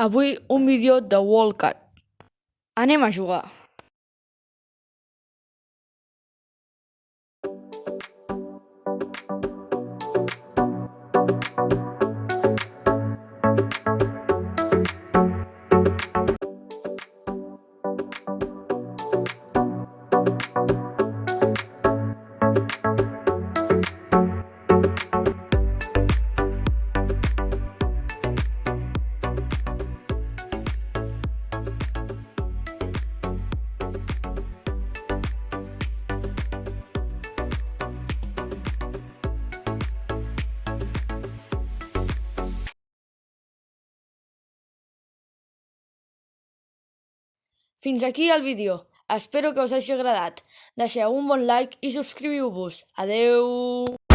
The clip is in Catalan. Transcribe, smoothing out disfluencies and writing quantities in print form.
Avui un vídeo de Wildcat. Anem a jugar. Fins aquí el vídeo. Espero que us hagi agradat. Deixeu un bon like i subscriviu-vos. Adeu!